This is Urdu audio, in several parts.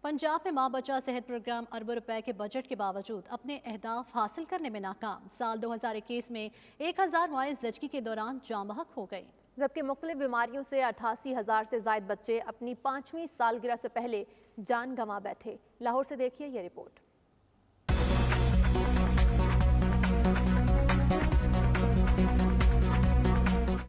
پنجاب میں ماں بچہ صحت پروگرام اربوں روپے کے بجٹ کے باوجود اپنے اہداف حاصل کرنے میں ناکام۔ سال 2021 میں 1000 مائع زچگی کے دوران جاں بحق ہو گئی، جبکہ مختلف بیماریوں سے 88,000 سے زائد بچے اپنی 5ویں سالگرہ سے پہلے جان گنوا بیٹھے۔ لاہور سے دیکھیے یہ رپورٹ۔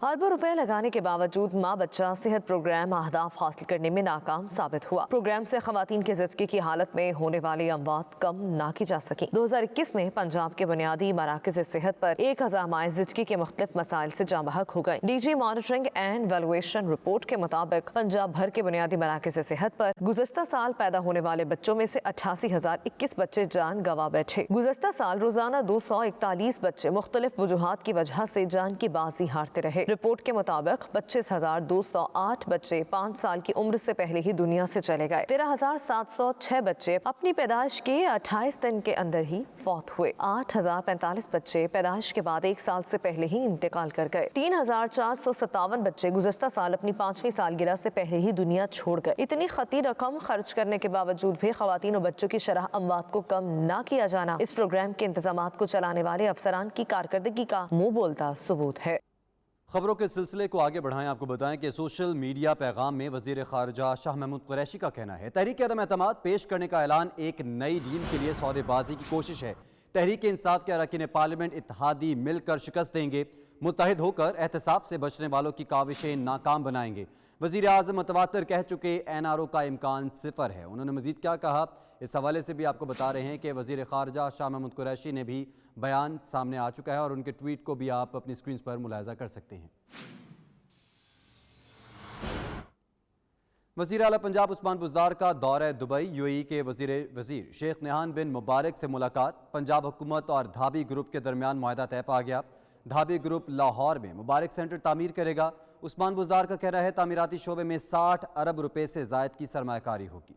اربوں روپے لگانے کے باوجود ماں بچہ صحت پروگرام اہداف حاصل کرنے میں ناکام ثابت ہوا۔ پروگرام سے خواتین کے زچگی کی حالت میں ہونے والی اموات کم نہ کی جا سکیں۔ 2021 میں پنجاب کے بنیادی مراکز صحت پر 1000 مائع زچگی کے مختلف مسائل سے جاں بحق ہو گئے۔ D G monitoring and evaluation report کے مطابق پنجاب بھر کے بنیادی مراکز صحت پر گزشتہ سال پیدا ہونے والے بچوں میں سے 88,021 بچے جان گنوا بیٹھے۔ گزشتہ سال روزانہ 241 بچے مختلف وجوہات کی وجہ سے جان کی بازی ہارتے رہے۔ رپورٹ کے مطابق 25,208 بچے 5 سال کی عمر سے پہلے ہی دنیا سے چلے گئے۔ 13,706 بچے اپنی پیدائش کے 28 دن کے اندر ہی فوت ہوئے۔ 8,045 بچے پیدائش کے بعد 1 سال سے پہلے ہی انتقال کر گئے۔ 3,457 بچے گزشتہ سال اپنی 5ویں سالگرہ سے پہلے ہی دنیا چھوڑ گئے۔ اتنی خطیر رقم خرچ کرنے کے باوجود بھی خواتین اور بچوں کی شرح اموات کو کم نہ کیا جانا اس پروگرام کے انتظامات کو چلانے والے افسران کی کارکردگی کا منہ بولتا ثبوت ہے۔ خبروں کے سلسلے کو آگے بڑھائیں۔ آپ کو بتائیں کہ سوشل میڈیا پیغام میں وزیر خارجہ شاہ محمود قریشی کا کہنا ہے تحریک عدم اعتماد پیش کرنے کا اعلان ایک نئی ڈیل کے لیے سودے بازی کی کوشش ہے۔ تحریک انصاف کے اراکین پارلیمنٹ اتحادی مل کر شکست دیں گے، متحد ہو کر احتساب سے بچنے والوں کی کاوشیں ناکام بنائیں گے۔ وزیر اعظم متواتر کہہ چکے این آر او کا امکان صفر ہے۔ انہوں نے مزید کیا کہا اس حوالے سے بھی آپ کو بتا رہے ہیں کہ وزیر خارجہ شاہ محمود قریشی نے بھی بیان سامنے آ چکا ہے اور ان کے ٹویٹ کو بھی آپ اپنی سکرینز پر ملاحظہ کر سکتے ہیں۔ وزیر اعلیٰ پنجاب عثمان بزدار کا دورہ دبئی، یو اے ای کے وزیر شیخ نہیان بن مبارک سے ملاقات۔ پنجاب حکومت اور دھابی گروپ کے درمیان معاہدہ طے پا گیا۔ دھابی گروپ لاہور میں مبارک سینٹر تعمیر کرے گا۔ عثمان بزدار کا کہنا ہے تعمیراتی شعبے میں 60 ارب روپے سے زائد کی سرمایہ کاری ہوگی۔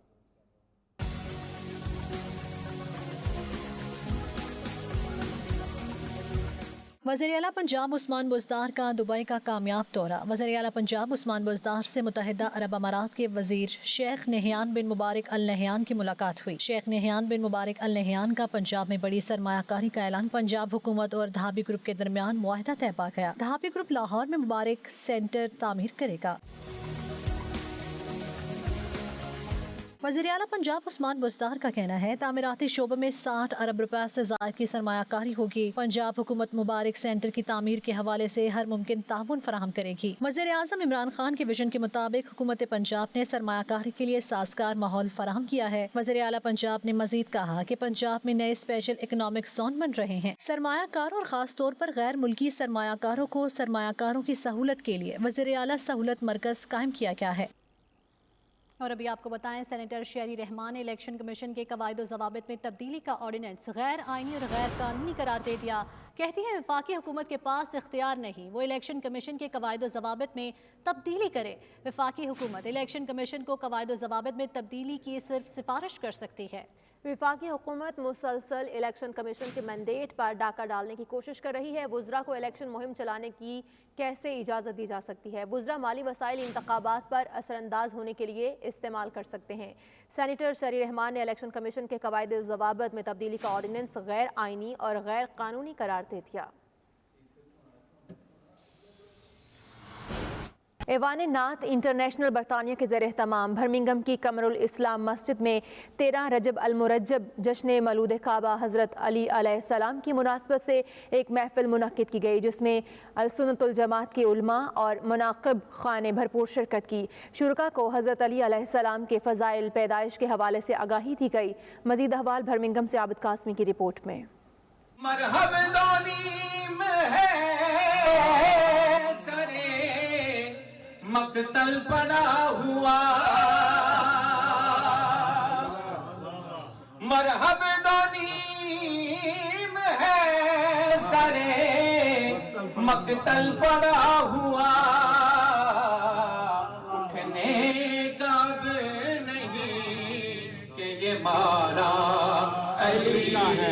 وزیر اعلیٰ پنجاب عثمان بزدار کا دبئی کا کامیاب دورہ۔ وزیر اعلیٰ پنجاب عثمان بزدار سے متحدہ عرب امارات کے وزیر شیخ نہیان بن مبارک ال نہیان کی ملاقات ہوئی۔ شیخ نہیان بن مبارک ال نہیان کا پنجاب میں بڑی سرمایہ کاری کا اعلان۔ پنجاب حکومت اور دھابی گروپ کے درمیان معاہدہ طے پا گیا۔ دھابی گروپ لاہور میں مبارک سینٹر تعمیر کرے گا۔ وزیر اعلیٰ پنجاب عثمان بزدار کا کہنا ہے تعمیراتی شعبے میں 60 ارب روپے سے زائد کی سرمایہ کاری ہوگی۔ پنجاب حکومت مبارک سینٹر کی تعمیر کے حوالے سے ہر ممکن تعاون فراہم کرے گی۔ وزیر اعظم عمران خان کے ویژن کے مطابق حکومت پنجاب نے سرمایہ کاری کے لیے سازگار ماحول فراہم کیا ہے۔ وزیر اعلیٰ پنجاب نے مزید کہا کہ پنجاب میں نئے اسپیشل اکنامک زون بن رہے ہیں۔ سرمایہ کاروں اور خاص طور پر غیر ملکی سرمایہ کاروں کو سرمایہ کاروں کی سہولت کے لیے وزیر اعلیٰ سہولت مرکز قائم کیا گیا ہے۔ اور ابھی آپ کو بتائیں سینیٹر شہری رحمان نے الیکشن کمیشن کے قواعد و ضوابط میں تبدیلی کا آرڈیننس غیر آئینی اور غیر قانونی قرار دے دیا۔ کہتی ہے وفاقی حکومت کے پاس اختیار نہیں، وہ الیکشن کمیشن کے قواعد و ضوابط میں تبدیلی کرے۔ وفاقی حکومت الیکشن کمیشن کو قواعد و ضوابط میں تبدیلی کی صرف سفارش کر سکتی ہے۔ وفاقی حکومت مسلسل الیکشن کمیشن کے مینڈیٹ پر ڈاکہ ڈالنے کی کوشش کر رہی ہے۔ وزراء کو الیکشن مہم چلانے کی کیسے اجازت دی جا سکتی ہے؟ وزراء مالی وسائل انتخابات پر اثر انداز ہونے کے لیے استعمال کر سکتے ہیں۔ سینیٹر شہری رحمان نے الیکشن کمیشن کے قواعد و ضوابط میں تبدیلی کا آرڈیننس غیر آئینی اور غیر قانونی قرار دے دیا۔ ایوان نعت انٹرنیشنل برطانیہ کے زیر اہتمام برمنگھم کی قمر الاسلام مسجد میں 13 رجب المرجب جشن مولود کعبہ حضرت علی علیہ السلام کی مناسبت سے ایک محفل منعقد کی گئی، جس میں السنت الجماعت کے علماء اور مناقب خواہ نے بھرپور شرکت کی۔ شرکاء کو حضرت علی علیہ السلام کے فضائل پیدائش کے حوالے سے آگاہی دی گئی۔ مزید احوال برمنگھم سے عابد قاسمی کی رپورٹ میں۔ مرحب دانی میں ہے سرے مقتل پڑا ہوا، مرحب دانی میں ہے سرے مقتل پڑا ہوا، اٹھنے کا بھی نہیں کہ یہ مارا علی ہے۔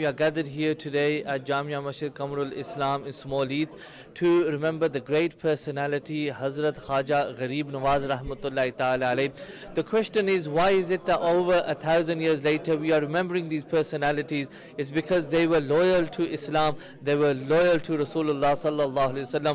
We are gathered here today at Jamia Masjid Kamarul Islam in Smolith to remember the great personality Hazrat Khaja Gharib Nawaz Rahmatullahi Ta'ala alayh. The question is, why is it that over 1,000 years later we are remembering these personalities? It's because they were loyal to Islam, they were loyal to Rasulullah Sallallahu Alaihi Wasallam.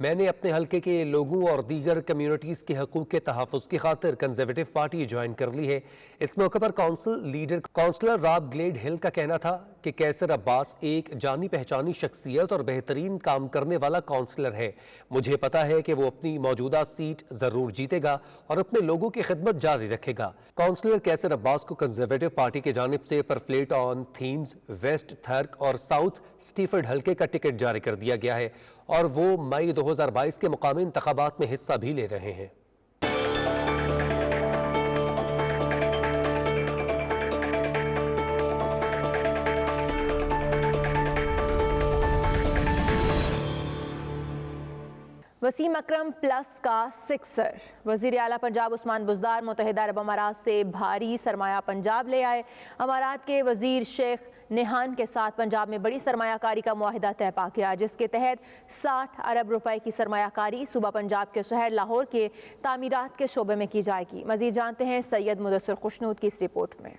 میں نے اپنے حلقے کے لوگوں اور دیگر کمیونٹیز کے حقوق کے تحفظ کی خاطر کنزرویٹو پارٹی جوائن کر لی ہے۔ اس موقع پر کونسلر راب گلیڈ ہل کا کہنا تھا کہ کیسر عباس ایک جانی پہچانی شخصیت اور بہترین کام کرنے والا کونسلر ہے۔ مجھے پتا ہے کہ وہ اپنی موجودہ سیٹ ضرور جیتے گا اور اپنے لوگوں کی خدمت جاری رکھے گا۔ کونسلر کیسر عباس کو کنزرویٹو پارٹی کی جانب سے پرفلیٹ آن تھیمز ویسٹ تھرک اور ساؤتھ سٹیفرڈ حلقے کا ٹکٹ جاری کر دیا گیا ہے اور وہ مئی 2022 کے مقامی انتخابات میں حصہ بھی لے رہے ہیں۔ وسیم اکرم پلس کا سکسر۔ وزیر اعلیٰ پنجاب عثمان بزدار متحدہ عرب امارات سے بھاری سرمایہ پنجاب لے آئے۔ امارات کے وزیر شیخ نہان کے ساتھ پنجاب میں بڑی سرمایہ کاری کا معاہدہ طے پا گیا، جس کے تحت 60 ارب روپے کی سرمایہ کاری صوبہ پنجاب کے شہر لاہور کے تعمیرات کے شعبے میں کی جائے گی۔ مزید جانتے ہیں سید مدثر خوشنود کی اس رپورٹ میں۔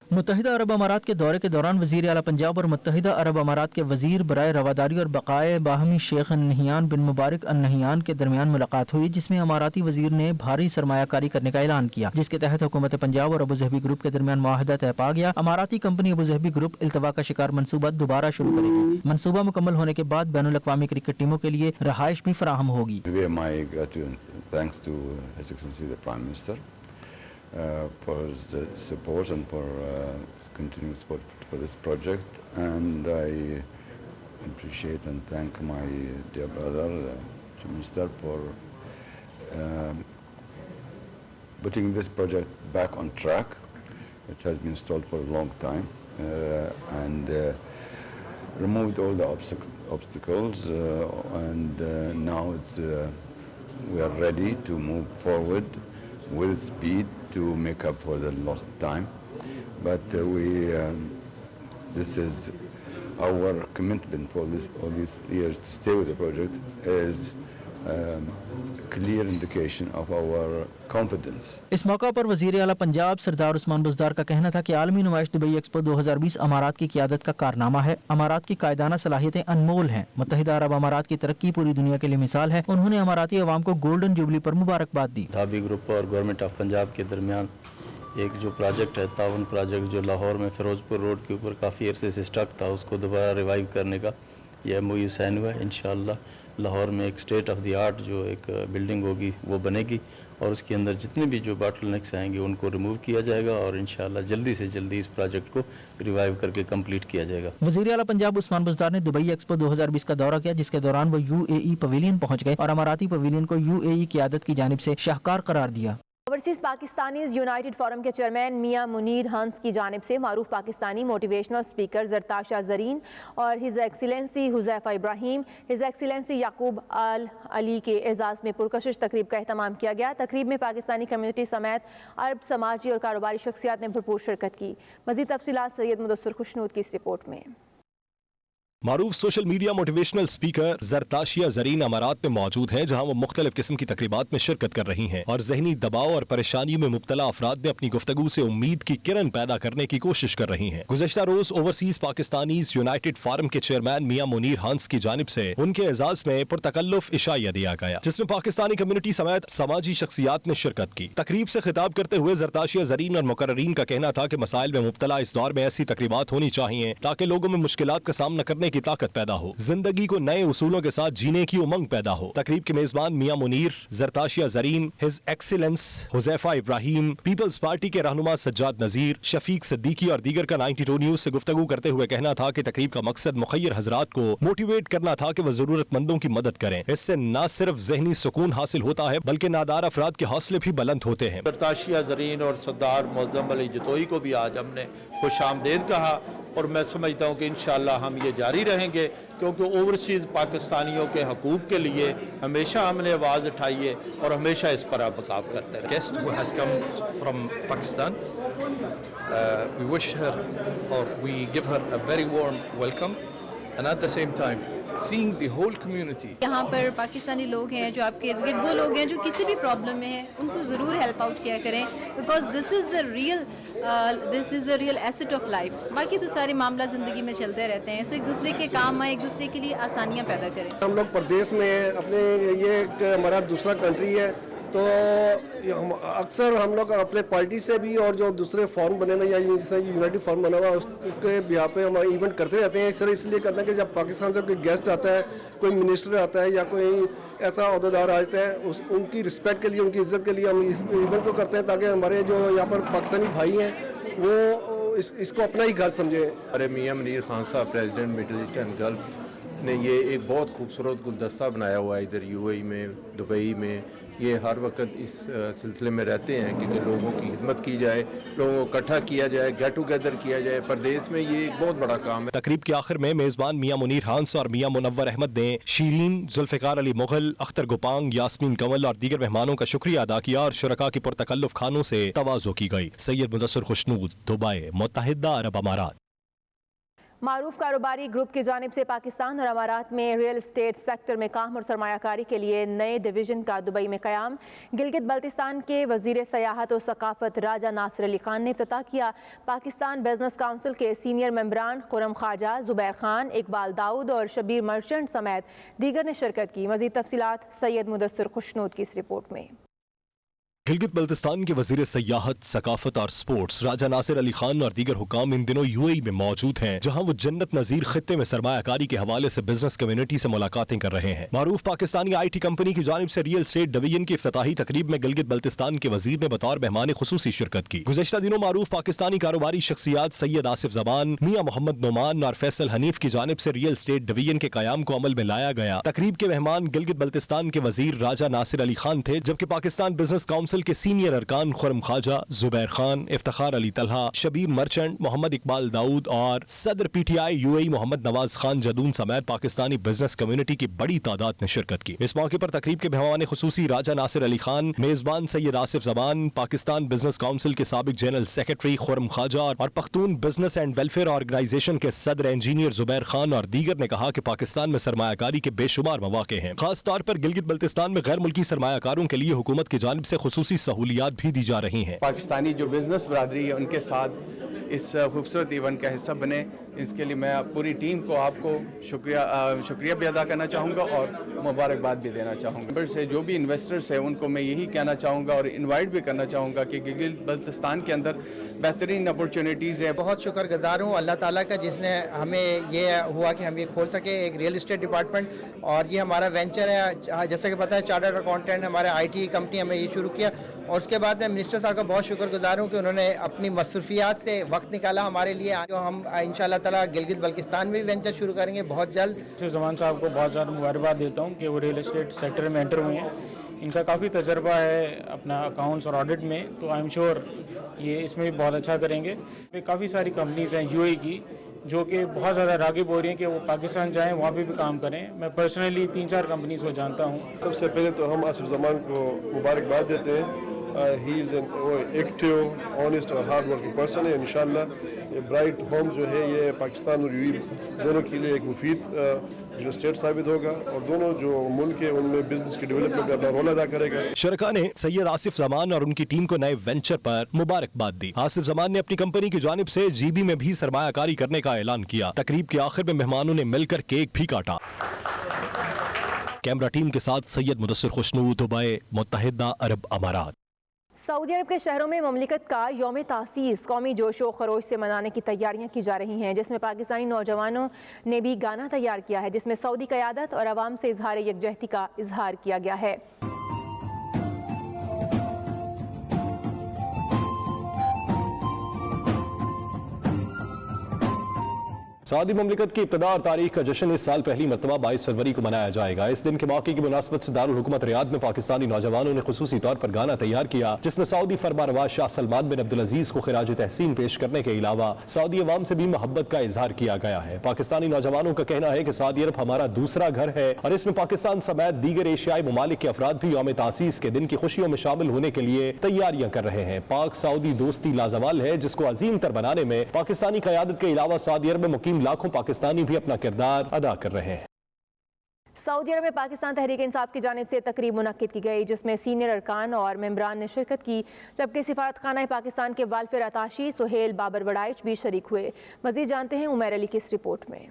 متحدہ عرب امارات کے دورے کے دوران وزیر اعلیٰ پنجاب اور متحدہ عرب امارات کے وزیر برائے رواداری اور بقائے باہمی شیخ النہیان بن مبارک النہیان کے درمیان ملاقات ہوئی، جس میں اماراتی وزیر نے بھاری سرمایہ کاری کرنے کا اعلان کیا، جس کے تحت حکومت پنجاب اور ابوظہبی گروپ کے درمیان معاہدہ طے پا گیا۔ اماراتی کمپنی ابوظہبی گروپ التوا کا شکار منصوبہ دوبارہ شروع کرے گی۔ منصوبہ مکمل ہونے کے بعد بین الاقوامی کرکٹ ٹیموں کے لیے رہائش بھی فراہم ہوگی۔ for the support and for continuing support for this project, and I appreciate and thank my dear brother, Minister, for putting this project back on track. It has been stalled for a long time, and removed all the obstacles, and now we are ready to move forward with speed to make up for the lost time. But this is our commitment for all these years to stay with the project is clear indication of our confidence. اس موقع پر وزیر اعلیٰ پنجاب سردار عثمان بزدار کا کہنا تھا کہ عالمی نمائش دبئی ایکسپو 2020 امارات کی قیادت کا کارنامہ ہے۔ امارات کی قائدانہ صلاحیتیں انمول ہیں۔ متحدہ عرب امارات کی ترقی پوری دنیا کے لیے مثال ہے۔ انہوں نے اماراتی عوام کو گولڈن جوبلی پر مبارکباد دی۔ دھابی گروپ اور گورنمنٹ آف پنجاب کے درمیان ایک جو پروجیکٹ ہے، تعاون پروجیکٹ، جو لاہور میں فیروز پور روڈ کے اوپر کافی عرصے سے اسٹک تھا، اس کو دوبارہ ریوائیو کرنے کا یہ MOU سائن ہوا ہے۔ انشاءاللہ لاہور میں ایک اسٹیٹ آف دی آرٹ جو ایک بلڈنگ ہوگی وہ بنے گی، اور اس کے اندر جتنے بھی جو باٹل نیکس آئیں گے ان کو ریموو کیا جائے گا، اور انشاءاللہ جلدی سے جلدی اس پروجیکٹ کو ریوائیو کر کے کمپلیٹ کیا جائے گا۔ وزیر اعلیٰ پنجاب عثمان بزدار نے دبئی ایکسپو 2020 کا دورہ کیا، جس کے دوران وہ UAE پویلین پہنچ گئے اور اماراتی پویلین کو UAE قیادت کی جانب سے شاہکار قرار دیا۔ اوورسیز پاکستانیز یونائٹڈ فورم کے چیئرمین میاں منیر ہنس کی جانب سے معروف پاکستانی موٹیویشنل سپیکر زرتاشہ زرین اور ہز ایکسیلنسی حذیفہ ابراہیم، ہز ایکسیلنسی یعقوب آل علی کے اعزاز میں پرکشش تقریب کا اہتمام کیا گیا۔ تقریب میں پاکستانی کمیونٹی سمیت عرب سماجی اور کاروباری شخصیات نے بھرپور شرکت کی۔ مزید تفصیلات سید مدثر خوشنود کی اس رپورٹ میں۔ معروف سوشل میڈیا موٹیویشنل سپیکر زرتاشیہ زرین امارات میں موجود ہیں، جہاں وہ مختلف قسم کی تقریبات میں شرکت کر رہی ہیں اور ذہنی دباؤ اور پریشانیوں میں مبتلا افراد میں اپنی گفتگو سے امید کی کرن پیدا کرنے کی کوشش کر رہی ہیں۔ گزشتہ روز اوورسیز پاکستانیز یونائٹڈ فورم کے چیئرمین میاں منیر ہنس کی جانب سے ان کے اعزاز میں پرتکلف عشائیہ دیا گیا، جس میں پاکستانی کمیونٹی سمیت سماجی شخصیات نے شرکت کی۔ تقریب سے خطاب کرتے ہوئے زرتاشیہ زرین اور مقررین کا کہنا تھا کہ مسائل میں مبتلا اس دور میں ایسی تقریبات ہونی چاہیے تاکہ لوگوں میں مشکلات کا سامنا کرنے کی طاقت پیدا ہو، زندگی کو نئے اصولوں کے ساتھ جینے کی امنگ پیدا ہو۔ تقریب کے میزبان میاں منیر، زرتاشیہ زرین، ہز ایکسیلنس حذیفہ ابراہیم، پیپلز پارٹی کے رہنما سجاد نذیر، شفیق صدیقی اور دیگر کا 92 نیوز سے گفتگو کرتے ہوئے کہنا تھا کہ تقریب کا مقصد مخیر حضرات کو موٹیویٹ کرنا تھا کہ وہ ضرورت مندوں کی مدد کریں۔ اس سے نہ صرف ذہنی سکون حاصل ہوتا ہے بلکہ نادار افراد کے حوصلے بھی بلند ہوتے ہیں۔ زرتاشیہ زرین اور سردار معظم علی جتوئی کو بھی آج ہم نے خوش آمدید کہا، اور میں سمجھتا ہوں کہ انشاءاللہ ہم یہ جاری رہیں گے، کیونکہ اوورسیز پاکستانیوں کے حقوق کے لیے ہمیشہ ہم نے آواز اٹھائی ہے اور ہمیشہ اس پر ابقاب کرتے رہے۔ Guest who has come from Pakistan, we wish her or we give her a very warm welcome, and at the same time seeing the whole community. یہاں پر پاکستانی لوگ ہیں جو آپ کے ارد گرد وہ لوگ ہیں جو کسی بھی پرابلم میں ہیں ان کو ضرور ہیلپ آؤٹ کیا کریں because this is the real east of life. باقی تو سارے معاملہ زندگی میں چلتے رہتے ہیں. سو ایک دوسرے کے کام آئے, ایک دوسرے کے لیے آسانیاں پیدا کریں. ہم لوگ پردیس میں ہیں, اپنے یہ ایک ہمارا دوسرا کنٹری ہے, تو اکثر ہم لوگ اپنے پارٹی سے بھی اور جو دوسرے فارم بنے ہوئے یا جیسے یونائٹڈ فارم بنا ہوا اس کے بہا پہ ہم ایونٹ کرتے رہتے ہیں. اس لیے کرتے ہیں کہ جب پاکستان سے کوئی گیسٹ آتا ہے, کوئی منسٹر آتا ہے یا کوئی ایسا عہدیدار آتا ہے, ان کی رسپیکٹ کے لیے, ان کی عزت کے لیے ہم اس ایونٹ کو کرتے ہیں تاکہ ہمارے جو یہاں پر پاکستانی بھائی ہیں وہ اس کو اپنا ہی گھر سمجھیں. ارے میاں منیر خان صاحب president middle east and gulf نے یہ ایک بہت خوبصورت گلدستہ بنایا ہوا ہے ادھر یو اے ای میں, دبئی میں. یہ ہر وقت اس سلسلے میں رہتے ہیں کہ لوگوں کی خدمت کی جائے, لوگوں کو اکٹھا کیا جائے, گیٹ ٹوگیدر کیا جائے. پردیس میں یہ ایک بہت بڑا کام ہے. تقریب کے آخر میں میزبان میاں منیر ہانس اور میاں منور احمد نے شیرین, ذوالفقار علی مغل, اختر گوپانگ, یاسمین کنول اور دیگر مہمانوں کا شکریہ ادا کیا اور شرکاء کی پرتکلف کھانوں سے تواضع کی گئی. سید مدثر خوشنود, دبئی, متحدہ عرب امارات. معروف کاروباری گروپ کی جانب سے پاکستان اور امارات میں ریئل اسٹیٹ سیکٹر میں کام اور سرمایہ کاری کے لیے نئے ڈویژن کا دبئی میں قیام. گلگت بلتستان کے وزیر سیاحت و ثقافت راجہ ناصر علی خان نے افتتاح کیا. پاکستان بزنس کونسل کے سینئر ممبران خرم خواجہ, زبیر خان, اقبال داؤد اور شبیر مرچنٹ سمیت دیگر نے شرکت کی. مزید تفصیلات سید مدثر خوشنود کی اس رپورٹ میں. گلگت بلتستان کے وزیر سیاحت, ثقافت اور سپورٹس راجہ ناصر علی خان اور دیگر حکام ان دنوں یو اے ای میں موجود ہیں, جہاں وہ جنت نظیر خطے میں سرمایہ کاری کے حوالے سے بزنس کمیونٹی سے ملاقاتیں کر رہے ہیں. معروف پاکستانی آئی ٹی کمپنی کی جانب سے ریئل اسٹیٹ ڈویژن کی افتتاحی تقریب میں گلگت بلتستان کے وزیر نے بطور مہمان خصوصی شرکت کی. گزشتہ دنوں معروف پاکستانی کاروباری شخصیات سید آصف زمان, میاں محمد نعمان اور فیصل حنیف کی جانب سے ریئل اسٹیٹ ڈویژن کے قیام کو عمل میں لایا گیا. تقریب کے مہمان گلگت بلتستان کے وزیر راجہ ناصر علی خان تھے, جبکہ پاکستان بزنس کونسل کے سینئر خرم خواجہ, زبیر خان, افتخار علی طلحہ, شبیر مرچنٹ, محمد اقبال داؤد اور صدر پی ٹی آئی یو اے ای محمد نواز خان جدون سمیت پاکستانی بزنس کمیونٹی کی بڑی تعداد نے شرکت کی. اس موقع پر تقریب کے مہمان خصوصی راجہ ناصر علی خان, میزبان سید آصف زمان, پاکستان بزنس کونسل کے سابق جنرل سیکرٹری خرم خواجہ اور Pakhtun business and welfare organisation کے صدر انجینئر زبیر خان اور دیگر نے کہا کہ پاکستان میں سرمایہ کاری کے بے شمار مواقع ہیں. خاص طور پر گلگت بلتستان میں غیر ملکی سرمایہ کاروں کے لیے حکومت کی جانب سے خصوصی سہولیات بھی دی جا رہی ہیں. پاکستانی جو بزنس برادری ہے ان کے ساتھ اس خوبصورت ایونٹ کا حصہ بنے, اس کے لیے میں پوری ٹیم کو, آپ کو شکریہ بھی ادا کرنا چاہوں گا اور مبارکباد بھی دینا چاہوں گا. سے جو بھی انویسٹرز ہیں ان کو میں یہی کہنا چاہوں گا اور انوائٹ بھی کرنا چاہوں گا کہ گلگت بلتستان کے اندر بہترین اپرچونیٹیز ہیں. بہت شکر گزار ہوں اللہ تعالیٰ کا جس نے ہمیں یہ ہوا کہ ہم یہ کھول سکے ایک ریئل اسٹیٹ ڈپارٹمنٹ, اور یہ ہمارا وینچر ہے. جیسا کہ پتہ ہے چارٹرڈ اکاؤنٹنٹ ہمارے آئی ٹی کمپنی ہمیں یہ شروع کیا, اور اس کے بعد میں منسٹر صاحب کا بہت شکر گزار ہوں کہ انہوں نے اپنی مصروفیات سے وقت نکالا ہمارے لیے. جو ہم ان شاء اللہ تعالیٰ گلگت بلتستان میں بھی وینچر شروع کریں گے بہت جلد. زمان صاحب کو بہت زیادہ مبارکباد دیتا ہوں کہ وہ ریئل اسٹیٹ سیکٹر میں انٹر ہوئے ہیں. ان کا کافی تجربہ ہے اپنا اکاؤنٹس اور آڈٹ میں, تو آئی ایم شیور یہ اس میں بھی بہت اچھا کریں گے. کافی ساری کمپنیز ہیں یو اے کی جو کہ بہت زیادہ راغب ہو رہی ہیں کہ وہ پاکستان جائیں, وہاں پہ بھی کام کریں. میں پرسنلی 3-4 کمپنیز کو جانتا ہوں. سب سے پہلے تو ہم آصف زمان کو مبارکباد دیتے ہیں. ہی از این ایکٹیو, آنیسٹ اور ہارڈ ورکنگ پرسن ہے. انشاءاللہ یہ برائٹ ہوم جو ہے یہ پاکستان اور یو اے دونوں کے لیے ایک مفید جو اسٹیٹ ثابت ہوگا, اور دونوں جو ملک ہے ان میں بزنس کی ڈیولپمنٹ میں اپنا رول ادا کرے گا. شرکاء نے سید آصف زمان اور ان کی ٹیم کو نئے وینچر پر مبارکباد دی. آصف زمان نے اپنی کمپنی کی جانب سے جی بی میں بھی سرمایہ کاری کرنے کا اعلان کیا. تقریب کے آخر میں مہمانوں نے مل کر کیک بھی کاٹا. کیمرہ ٹیم کے ساتھ سید مدثر خوشنود, دبئی, متحدہ عرب امارات. سعودی عرب کے شہروں میں مملکت کا یوم تاسیس قومی جوش و خروش سے منانے کی تیاریاں کی جا رہی ہیں, جس میں پاکستانی نوجوانوں نے بھی گانا تیار کیا ہے, جس میں سعودی قیادت اور عوام سے اظہار یکجہتی کا اظہار کیا گیا ہے. سعودی مملکت کی ابتدا اور تاریخ کا جشن اس سال پہلی مرتبہ 22 فروری کو منایا جائے گا. اس دن کے موقع کی مناسبت سے دارالحکومت ریاض میں پاکستانی نوجوانوں نے خصوصی طور پر گانا تیار کیا, جس میں سعودی فرمانروا شاہ سلمان بن عبدالعزیز کو خراج تحسین پیش کرنے کے علاوہ سعودی عوام سے بھی محبت کا اظہار کیا گیا ہے. پاکستانی نوجوانوں کا کہنا ہے کہ سعودی عرب ہمارا دوسرا گھر ہے, اور اس میں پاکستان سمیت دیگر ایشیائی ممالک کے افراد بھی یوم تاسیس کے دن کی خوشیوں میں شامل ہونے کے لیے تیاریاں کر رہے ہیں. پاک سعودی دوستی لازوال ہے, جس کو عظیم تر بنانے میں پاکستانی قیادت کے علاوہ سعودی عرب میں مقیم لاکھوں پاکستانی بھی اپنا کردار ادا کر رہے ہیں. سعودی عرب میں پاکستان تحریک انصاف کی جانب سے تقریب منعقد کی گئی جس میں سینئر ارکان اور ممبران نے شرکت کی، جبکہ سفارت خانہ پاکستان کے ویلفیئر اتاشی سہیل بابر وڑائچ بھی شریک ہوئے۔ مزید جانتے ہیں عمیر علی کی اس رپورٹ میں۔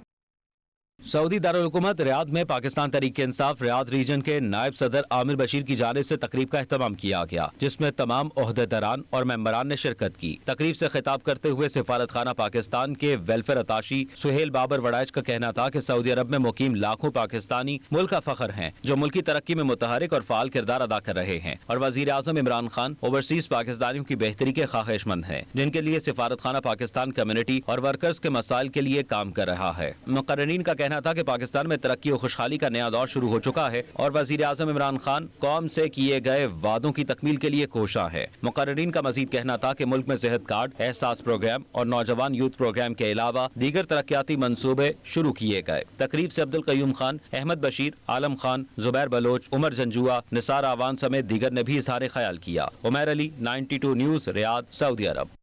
سعودی دارالحکومت ریاض میں پاکستان تحریک انصاف ریاض ریجن کے نائب صدر عامر بشیر کی جانب سے تقریب کا اہتمام کیا گیا، جس میں تمام عہدیداران اور ممبران نے شرکت کی۔ تقریب سے خطاب کرتے ہوئے سفارت خانہ پاکستان کے ویلفیئر اتاشی سہیل بابر وڑائچ کا کہنا تھا کہ سعودی عرب میں مقیم لاکھوں پاکستانی ملک کا فخر ہیں جو ملکی ترقی میں متحرک اور فعال کردار ادا کر رہے ہیں، اور وزیر اعظم عمران خان اوورسیز پاکستانیوں کی بہتری کے خواہش مند ہیں، جن کے لیے سفارت خانہ پاکستان کمیونٹی اور ورکرز کے مسائل کے لیے کام کر رہا ہے۔ مقررین کا کہنا تھا کہ پاکستان میں ترقی و خوشحالی کا نیا دور شروع ہو چکا ہے اور وزیر اعظم عمران خان قوم سے کیے گئے وعدوں کی تکمیل کے لیے کوشاں ہے۔ مقررین کا مزید کہنا تھا کہ ملک میں صحت کارڈ، احساس پروگرام اور نوجوان یوتھ پروگرام کے علاوہ دیگر ترقیاتی منصوبے شروع کیے گئے۔ تقریب سے عبدالقیوم خان، احمد بشیر، عالم خان، زبیر بلوچ، عمر جنجوا، نثار آوان سمیت دیگر نے بھی اظہار خیال کیا۔ عمیر علی، 92 نیوز، ریاض، سعودی عرب۔